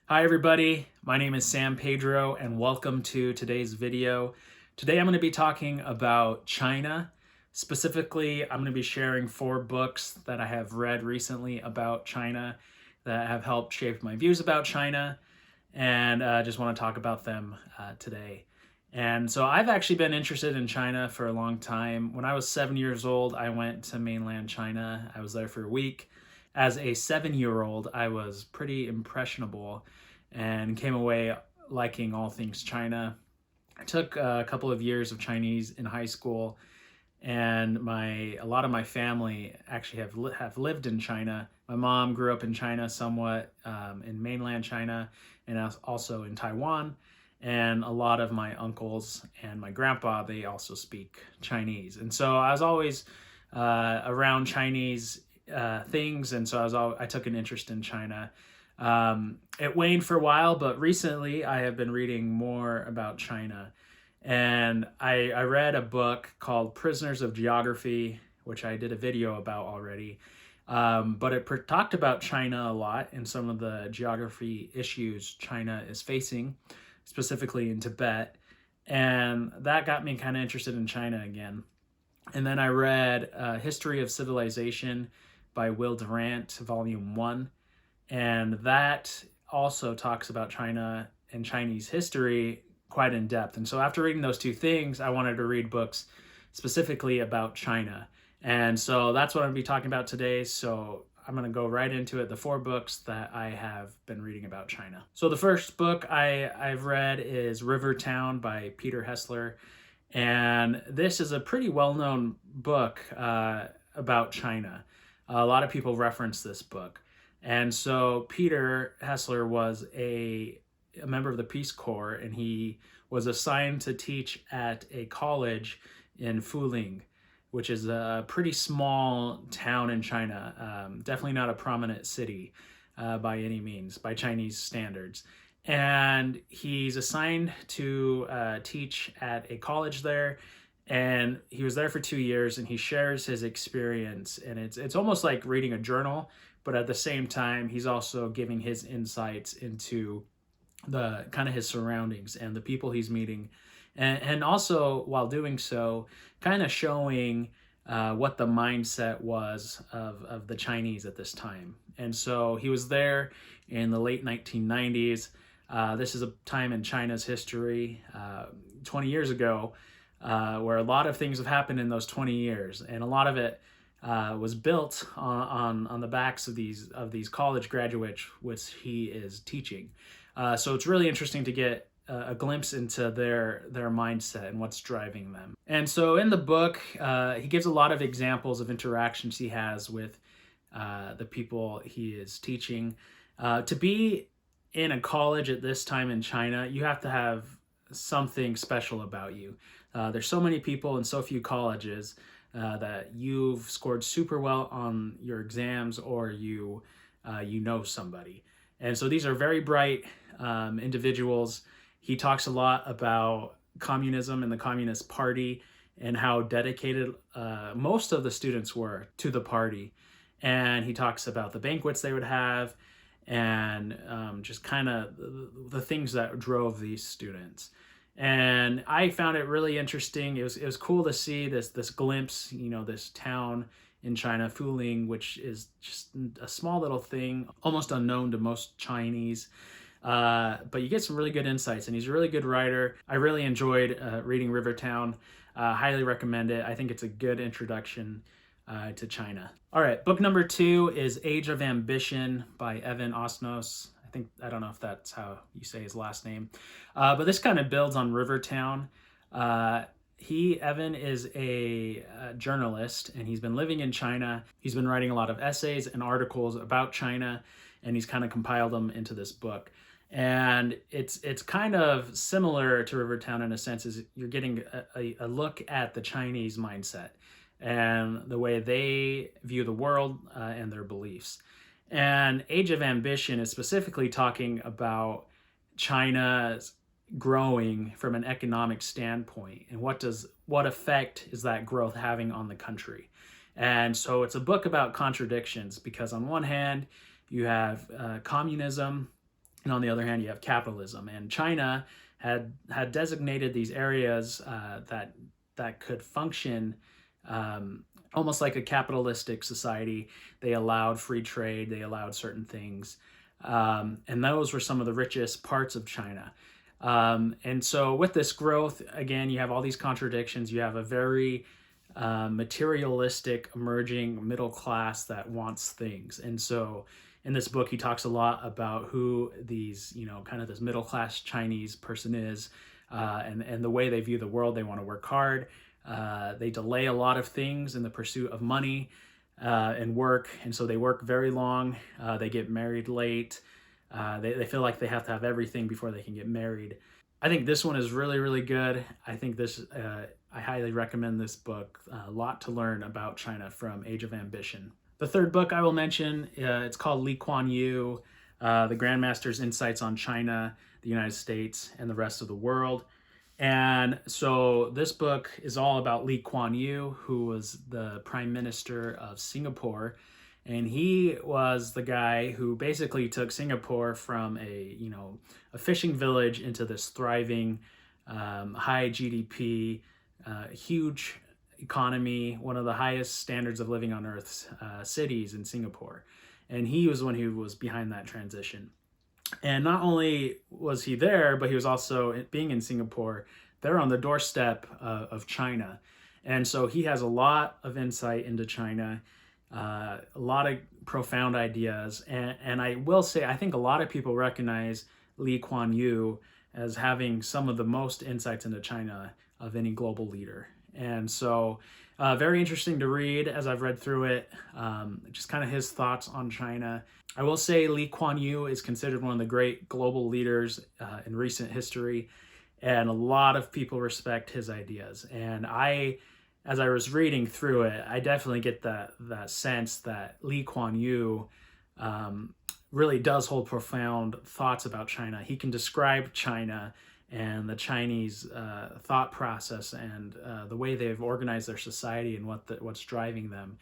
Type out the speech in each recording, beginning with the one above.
Hi everybody, my name is Sam Pedro and welcome to today's video. Today I'm going to be talking about China. Specifically, I'm going to be sharing 4 books that I have read recently about China that have helped shape my views about China, and just want to talk about them today. And so I've actually been interested in China for a long time. When I was 7 years old, I went to mainland China. I was there for a week. As a 7-year-old, I was pretty impressionable and came away liking all things China. I took a couple of years of Chinese in high school, and a lot of my family actually have lived in China. My mom grew up in China somewhat, in mainland China, and also in Taiwan. And a lot of my uncles and my grandpa, they also speak Chinese. And so I was always around Chinese things, and so I took an interest in China. It waned for a while, but recently I have been reading more about China. And I read a book called Prisoners of Geography, which I did a video about already. But it talked about China a lot and some of the geography issues China is facing, specifically in Tibet. And that got me kind of interested in China again. And then I read History of Civilization by Will Durant, Volume 1. And that also talks about China and Chinese history quite in depth. And so after reading those 2 things, I wanted to read books specifically about China. And so that's what I'm going to be talking about today. So I'm going to go right into it, the 4 books that I have been reading about China. So the first book I've read is River Town by Peter Hessler. And this is a pretty well-known book about China. A lot of people reference this book. And so Peter Hessler was a member of the Peace Corps, and he was assigned to teach at a college in Fuling, which is a pretty small town in China. Definitely not a prominent city by any means, by Chinese standards. And he's assigned to teach at a college there. And he was there for 2 years, and he shares his experience. And it's almost like reading a journal, but at the same time, he's also giving his insights into the kind of his surroundings and the people he's meeting. And also, while doing so, kind of showing what the mindset was of the Chinese at this time. And so he was there in the late 1990s. This is a time in China's history, 20 years ago, where a lot of things have happened in those 20 years. And a lot of it was built on the backs of these college graduates, which he is teaching. So it's really interesting to get a glimpse into their mindset and what's driving them. And so in the book, he gives a lot of examples of interactions he has with the people he is teaching. To be in a college at this time in China, you have to have something special about you. There's so many people and so few colleges that you've scored super well on your exams, or you know somebody. And so these are very bright individuals. He talks a lot about communism and the Communist Party and how dedicated most of the students were to the party. And he talks about the banquets they would have and just kind of the things that drove these students. And I found it really interesting. It was cool to see this glimpse, this town in China, Fuling, which is just a small little thing, almost unknown to most Chinese. But you get some really good insights, and he's a really good writer. I really enjoyed reading Rivertown. Highly recommend it. I think it's a good introduction to China. All right, book number 2 is Age of Ambition by Evan Osnos. I don't know if that's how you say his last name. But this kind of builds on Rivertown. Evan is a journalist, and he's been living in China. He's been writing a lot of essays and articles about China, and he's kind of compiled them into this book. And it's kind of similar to Rivertown in a sense, is you're getting a look at the Chinese mindset and the way they view the world and their beliefs. And Age of Ambition is specifically talking about China's growing from an economic standpoint, and what effect is that growth having on the country. And so it's a book about contradictions, because on one hand you have communism and on the other hand, you have capitalism. And China had designated these areas that could function almost like a capitalistic society. They allowed free trade. They allowed certain things, and those were some of the richest parts of China. And so with this growth, again, you have all these contradictions. You have a very materialistic emerging middle class that wants things. And so in this book, he talks a lot about who these, kind of this middle class Chinese person is, and the way they view the world. They want to work hard. They delay a lot of things in the pursuit of money and work. And so they work very long. They get married late. They feel like they have to have everything before they can get married. I think this one is really, really good. I think I highly recommend this book. A lot to learn about China from Age of Ambition. The third book I will mention, it's called Kuan Yew, The Grandmaster's Insights on China, the United States, and the Rest of the World. And so this book is all about Kuan Yew, who was the Prime Minister of Singapore. And he was the guy who basically took Singapore from a fishing village into this thriving, high GDP, huge economy, one of the highest standards of living on Earth's cities in Singapore. And he was the one who was behind that transition. And not only was he there, but he was also, being in Singapore, they're on the doorstep of China. And so he has a lot of insight into China, a lot of profound ideas. And I will say, I think a lot of people recognize Kuan Yew as having some of the most insights into China of any global leader. And so very interesting to read as I've read through it, just kind of his thoughts on China. I will say Kuan Yew is considered one of the great global leaders in recent history, and a lot of people respect his ideas. And as I was reading through it, I definitely get that sense that Kuan Yew really does hold profound thoughts about China. He can describe China and the Chinese thought process and the way they've organized their society and what's driving them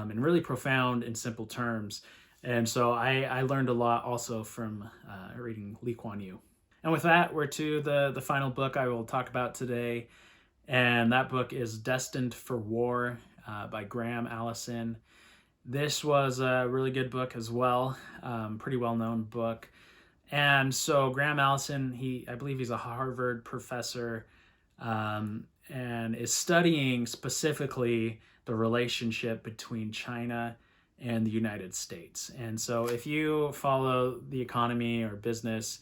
in really profound and simple terms. And so I learned a lot also from reading Kuan Yew. And with that, we're to the final book I will talk about today. And that book is Destined for War by Graham Allison. This was a really good book as well, pretty well-known book. And so Graham Allison, I believe he's a Harvard professor, and is studying specifically the relationship between China and the United States. And so if you follow the economy or business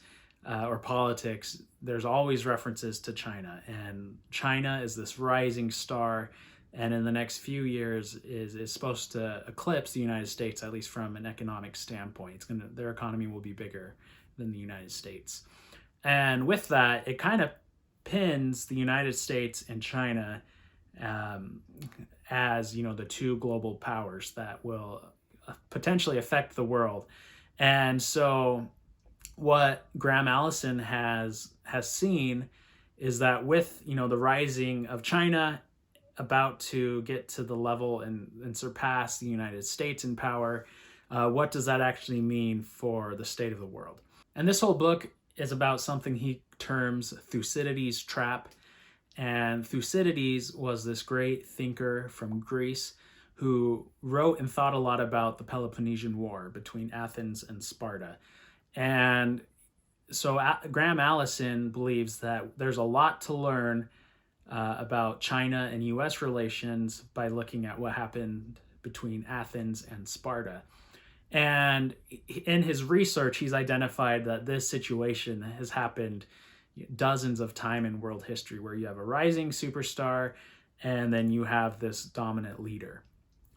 or politics, there's always references to China. And China is this rising star, and in the next few years is supposed to eclipse the United States, at least from an economic standpoint. Their economy will be bigger than the United States. And with that, it kind of pins the United States and China as the two global powers that will potentially affect the world. And so what Graham Allison has seen is that with the rising of China about to get to the level and surpass the United States in power, what does that actually mean for the state of the world? And this whole book is about something he terms Thucydides' trap. And Thucydides was this great thinker from Greece who wrote and thought a lot about the Peloponnesian War between Athens and Sparta. And so Graham Allison believes that there's a lot to learn about China and U.S. relations by looking at what happened between Athens and Sparta. And in his research, he's identified that this situation has happened dozens of times in world history, where you have a rising superstar and then you have this dominant leader.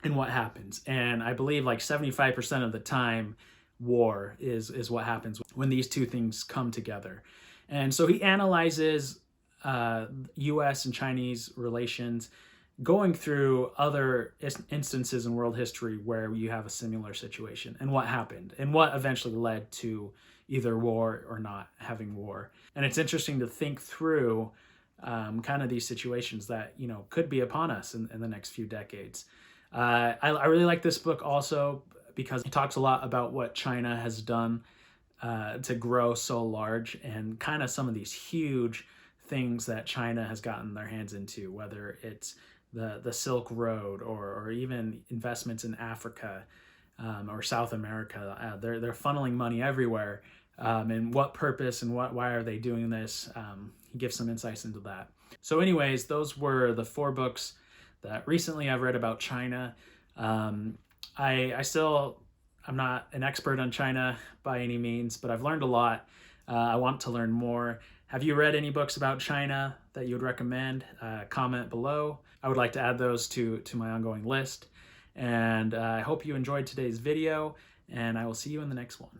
And what happens? And I believe like 75% of the time, war is what happens when these two things come together. And so he analyzes U.S. and Chinese relations, going through other instances in world history where you have a similar situation, and what happened, and what eventually led to either war or not having war. And it's interesting to think through kind of these situations that could be upon us in the next few decades. I really like this book also because it talks a lot about what China has done to grow so large, and kind of some of these huge things that China has gotten their hands into, whether it's the Silk Road or even investments in Africa or South America. They're funneling money everywhere. And what purpose and why are they doing this? He gives some insights into that. So anyways, those were the 4 books that recently I've read about China. I'm not an expert on China by any means, but I've learned a lot. I want to learn more. Have you read any books about China that you would recommend? Comment below. I would like to add those to my ongoing list. And I hope you enjoyed today's video, and I will see you in the next one.